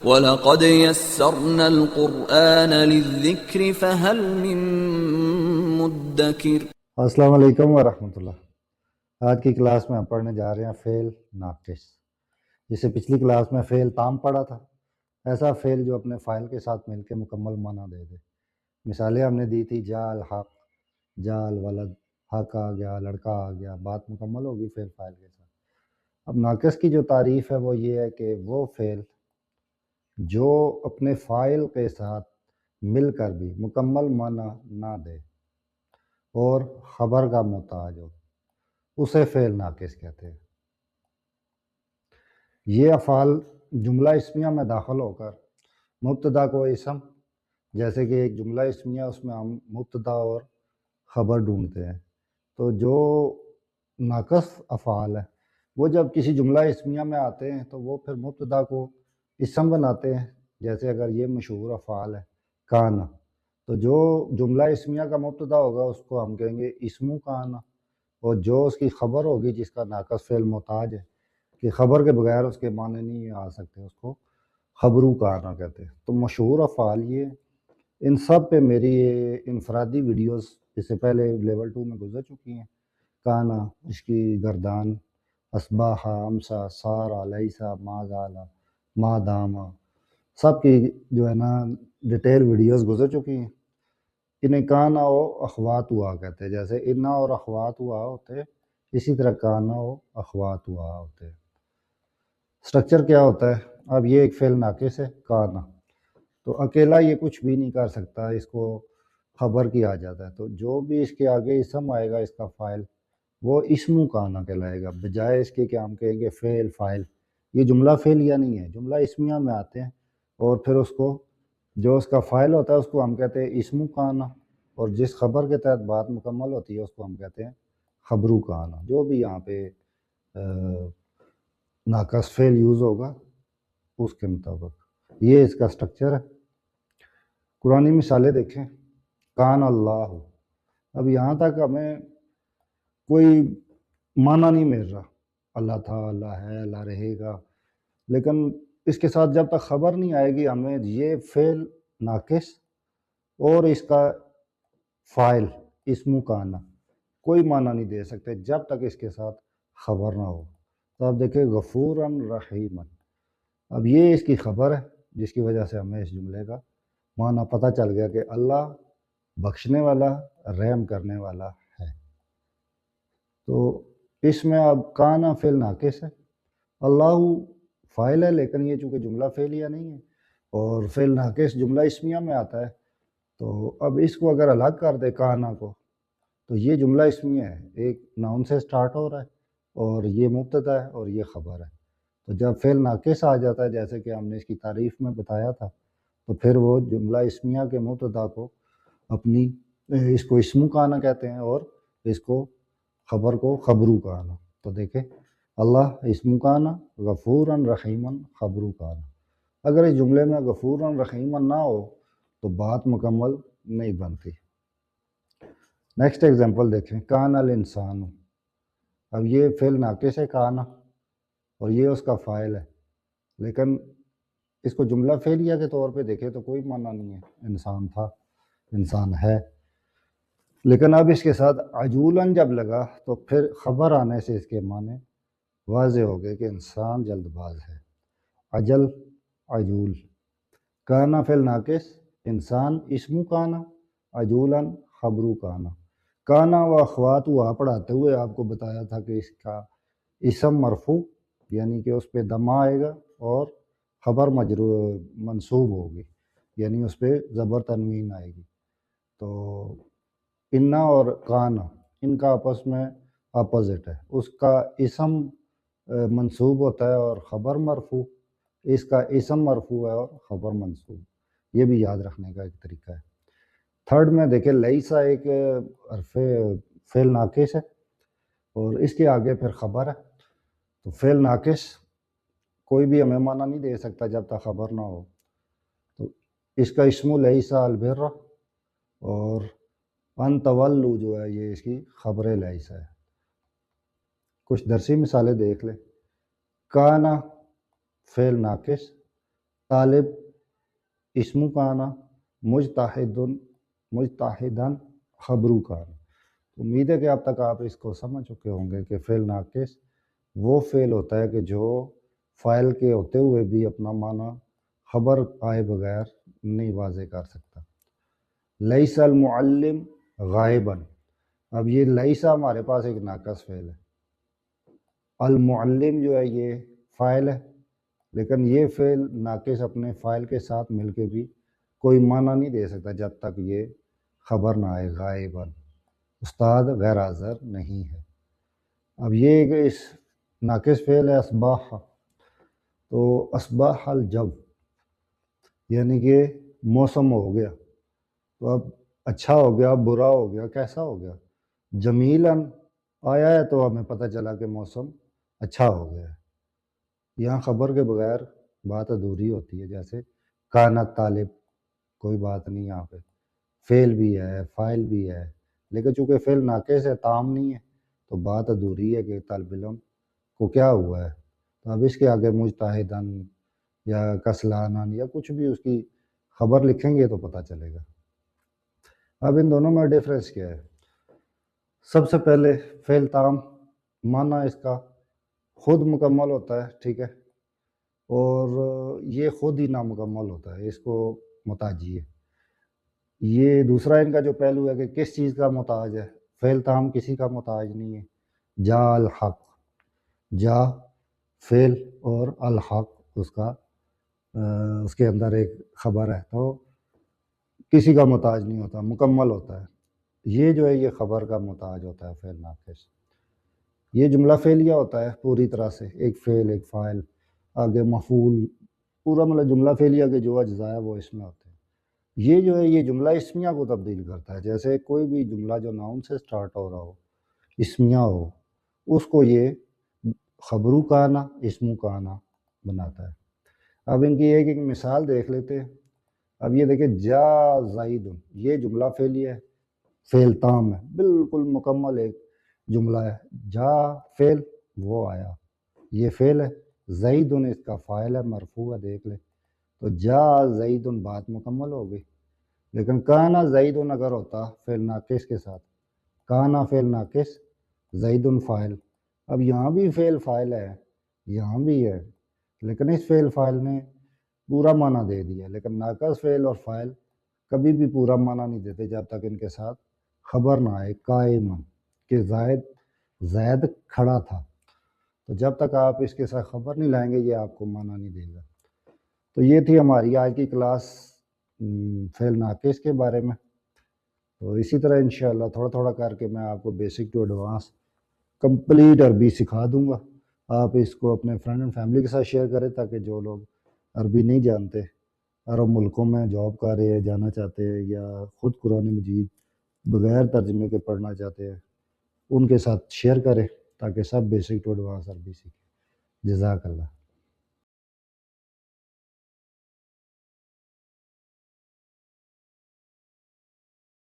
وَلَقَدْ يَسَّرْنَا الْقُرْآنَ لِلذِّكْرِ فَهَلْ مِن مُّدَّكِرٍ۔ السلام علیکم ورحمۃ اللہ۔ آج کی کلاس میں ہم پڑھنے جا رہے ہیں فعل ناقص۔ جسے پچھلی کلاس میں فعل تام پڑھا تھا، ایسا فعل جو اپنے فاعل کے ساتھ مل کے مکمل معنی دے دے۔ مثالیں ہم نے دی تھی، جاء الحق، جاء الولد، حق آ گیا، لڑکا آ گیا، بات مکمل ہوگی فعل فاعل کے ساتھ۔ اب ناقص کی جو تعریف ہے وہ یہ ہے کہ وہ فعل جو اپنے فاعل کے ساتھ مل کر بھی مکمل معنی نہ دے اور خبر کا محتاج ہو، اسے فعل ناقص کہتے ہیں۔ یہ افعال جملہ اسمیہ میں داخل ہو کر مبتدا کو اسم، جیسے کہ ایک جملہ اسمیہ، اس میں ہم مبتدا اور خبر ڈھونڈتے ہیں، تو جو ناقص افعال ہیں وہ جب کسی جملہ اسمیہ میں آتے ہیں تو وہ پھر مبتدا کو اسم بناتے ہیں۔ جیسے اگر یہ مشہور افعال ہے کانا، تو جو جملہ اسمیہ کا مبتدا ہوگا اس کو ہم کہیں گے اسمو کانا، اور جو اس کی خبر ہوگی جس کا ناقص فعل محتاج ہے کہ خبر کے بغیر اس کے معنی نہیں آ سکتے، اس کو خبرو کانا کہتے ہیں۔ تو مشہور افعال یہ، ان سب پہ میری انفرادی ویڈیوز اس سے پہلے لیول 2 میں گزر چکی ہیں۔ کانا، اس کی گردان، اصباحا، امسا، سارا، لیسا، ما زالا، ما داما، سب کی جو ہے نا ڈیٹیل ویڈیوز گزر چکی ہیں۔ انہیں کانا و اخوات ہوا کہتے ہیں، جیسے انا اور اخوات ہوا ہوتے، اسی طرح کانا و اخوات ہوا ہوتے۔ سٹرکچر کیا ہوتا ہے؟ اب یہ ایک فعل ناقص ہے کانا، تو اکیلا یہ کچھ بھی نہیں کر سکتا، اس کو خبر کیا جاتا ہے، تو جو بھی اس کے آگے اسم آئے گا، اس کا فاعل، وہ اسمو کانا کہلائے گا، بجائے اس کے کہ ہم کہیں گے فعل فاعل۔ یہ جملہ فعلیہ نہیں ہے، جملہ اسمیہ میں آتے ہیں، اور پھر اس کو جو اس کا فاعل ہوتا ہے اس کو ہم کہتے ہیں اسمو کانا، اور جس خبر کے تحت بات مکمل ہوتی ہے اس کو ہم کہتے ہیں خبرو کانا۔ جو بھی یہاں پہ ناقص فعل یوز ہوگا اس کے مطابق یہ اس کا سٹرکچر ہے۔ قرآنی مثالیں دیکھیں، کان اللہ، اب یہاں تک ہمیں کوئی معنی نہیں مل رہا، اللہ تھا، اللہ ہے، اللہ رہے گا، لیکن اس کے ساتھ جب تک خبر نہیں آئے گی ہمیں یہ فعل ناقص اور اس کا فاعل اسمو کانا کوئی معنی نہیں دے سکتے جب تک اس کے ساتھ خبر نہ ہو۔ تو آپ دیکھیں غفوراً رحیماً، اب یہ اس کی خبر ہے جس کی وجہ سے ہمیں اس جملے کا معنی پتہ چل گیا کہ اللہ بخشنے والا، رحم کرنے والا ہے۔ تو اس میں اب کانا فعل ناقص ہے، اللہ فاعل ہے، لیکن یہ چونکہ جملہ فعلیہ نہیں ہے اور فعل ناقص جملہ اسمیہ میں آتا ہے، تو اب اس کو اگر الگ کر دے کانا کو، تو یہ جملہ اسمیہ ہے، ایک ناؤن سے سٹارٹ ہو رہا ہے اور یہ مبتدا ہے اور یہ خبر ہے۔ تو جب فعل ناقص آ جاتا ہے، جیسے کہ ہم نے اس کی تعریف میں بتایا تھا، تو پھر وہ جملہ اسمیہ کے مبتدا کو اپنی اس کو اسمو کانا کہتے ہیں اور اس کو خبر کو خبرو کانا۔ تو دیکھیں، اللہ اسمو کانا، غفوراً رحیماً خبرو کانا۔ اگر اس جملے میں غفوراً رحیماً نہ ہو تو بات مکمل نہیں بنتی۔ نیکسٹ ایگزامپل دیکھیں، کان الانسان، اب یہ فعل ناقص ہے کانا اور یہ اس کا فاعل ہے، لیکن اس کو جملہ فعلیہ کے طور پہ دیکھیں تو کوئی معنی نہیں ہے، انسان تھا، انسان ہے، لیکن اب اس کے ساتھ عجولاً جب لگا تو پھر خبر آنے سے اس کے معنی واضح ہو گئے کہ انسان جلد باز ہے۔ عجل، عجول، کانا فعل ناقص، انسان اسمو کانا، عجولاً خبرو کانا۔ کانا و اخوات ہوا پڑھاتے ہوئے آپ کو بتایا تھا کہ اس کا اسم مرفوع، یعنی کہ اس پہ ضمہ آئے گا، اور خبر منصوب ہوگی، یعنی اس پہ زبر تنوین آئے گی۔ تو انا اور کانا ان کا آپس میں اپوزٹ ہے، اس کا اسم منصوب ہوتا ہے اور خبر مرفوع، اس کا اسم مرفوع ہے اور خبر منصوب۔ یہ بھی یاد رکھنے کا ایک طریقہ ہے۔ تھرڈ میں دیکھیں، لیسا ایک حرف فعل ناقص ہے اور اس کے آگے پھر خبر ہے، تو فعل ناقص کوئی بھی ہمیں معنی نہیں دے سکتا جب تک خبر نہ ہو، تو اس کا اسم لیسا البر، اور ان تولو جو ہے یہ اس کی خبر لیسا ہے۔ کچھ درسی مثالیں دیکھ لیں۔ کانا فعل ناقص، طالب اسمو کانا، مجتہدن خبرو کانا۔ امید ہے کہ اب تک آپ اس کو سمجھ چکے ہوں گے کہ فعل ناقص وہ فعل ہوتا ہے کہ جو فاعل کے ہوتے ہوئے بھی اپنا معنی خبر آئے بغیر نہیں واضح کر سکتا۔ لیس المعلم غائباً، اب یہ لیسا ہمارے پاس ایک ناقص فعل ہے، المعلم جو ہے یہ فاعل ہے، لیکن یہ فعل ناقص اپنے فاعل کے ساتھ مل کے بھی کوئی معنی نہیں دے سکتا جب تک یہ خبر نہ آئے غائباً، استاد غیر حاضر نہیں ہے۔ اب یہ کہ اس ناقص فعل ہے اصباح، تو اصباح الجو یعنی کہ موسم ہو گیا، تو اب اچھا ہو گیا، برا ہو گیا، کیسا ہو گیا؟ جمیلاً آیا ہے تو ہمیں پتہ چلا کہ موسم اچھا ہو گیا ہے۔ یہاں خبر کے بغیر بات ادھوری ہوتی ہے، جیسے کانت طالب، کوئی بات نہیں یہاں پہ، فعل بھی ہے فاعل بھی ہے، لیکن چونکہ فعل ناقص ہے، تام نہیں ہے، تو بات ادھوری ہے کہ طالب علم کو کیا ہوا ہے۔ تو اب اس کے آگے مجتہدن یا کسلانن یا کچھ بھی اس کی خبر لکھیں گے تو پتہ چلے گا۔ اب ان دونوں میں ڈیفرنس کیا ہے؟ سب سے پہلے فعل تام معنی اس کا خود مکمل ہوتا ہے، ٹھیک ہے، اور یہ خود ہی نامکمل ہوتا ہے، اس کو محتاجی ہے۔ یہ دوسرا ان کا جو پہلو ہے کہ کس چیز کا محتاج ہے، فعل تام کسی کا محتاج نہیں ہے۔ جا الحق، جا فعل اور الحق اس کے اندر ایک خبر ہے، تو کسی کا محتاج نہیں ہوتا، مکمل ہوتا ہے۔ یہ جو ہے یہ خبر کا محتاج ہوتا ہے فعل ناقص۔ یہ جملہ فعلیہ ہوتا ہے پوری طرح سے، ایک فعل ایک فاعل آگے مفعول، پورا مطلب جملہ فعلیہ کے جو اجزاء ہے وہ اس میں ہوتے ہیں۔ یہ جو ہے یہ جملہ اسمیہ کو تبدیل کرتا ہے، جیسے کوئی بھی جملہ جو ناؤن سے سٹارٹ ہو رہا ہو، اسمیہ ہو، اس کو یہ خبرو کانا اسمو کانا بناتا ہے۔ اب ان کی ایک ایک مثال دیکھ لیتے ہیں۔ اب یہ دیکھیں جا زیدن، یہ جملہ فعلیہ ہے، فعل تام ہے، بالکل مکمل ایک جملہ ہے۔ جا فعل، وہ آیا، یہ فعل ہے۔ زیدن اس کا فاعل ہے، مرفوع ہے، دیکھ لیں، تو جا زیدن بات مکمل ہو گئی۔ لیکن کانا زیدن اگر ہوتا فعل ناقص کے ساتھ، کانا فعل ناقص زیدن فاعل، اب یہاں بھی فعل فاعل ہے، یہاں بھی ہے، لیکن اس فعل فاعل نے پورا معنی دے دیا، لیکن ناقص فعل اور فاعل کبھی بھی پورا معنی نہیں دیتے جب تک ان کے ساتھ خبر نہ آئے قائمن، کہ زید کھڑا تھا، تو جب تک آپ اس کے ساتھ خبر نہیں لائیں گے یہ آپ کو معنی نہیں دے گا۔ تو یہ تھی ہماری آج کی کلاس فعل ناقص کے بارے میں۔ تو اسی طرح انشاءاللہ تھوڑا تھوڑا کر کے میں آپ کو بیسک ٹو ایڈوانس کمپلیٹ عربی سکھا دوں گا۔ آپ اس کو اپنے فرینڈ اینڈ فیملی کے ساتھ شیئر کریں تاکہ جو لوگ عربی نہیں جانتے، عرب ملکوں میں جاب کر رہے ہیں، جانا چاہتے ہیں، یا خود قرآن مجید بغیر ترجمے کے پڑھنا چاہتے ہیں، ان کے ساتھ شیئر کریں تاکہ سب بیسک ٹو ایڈوانس عربی سیکھیں۔ جزاک اللہ۔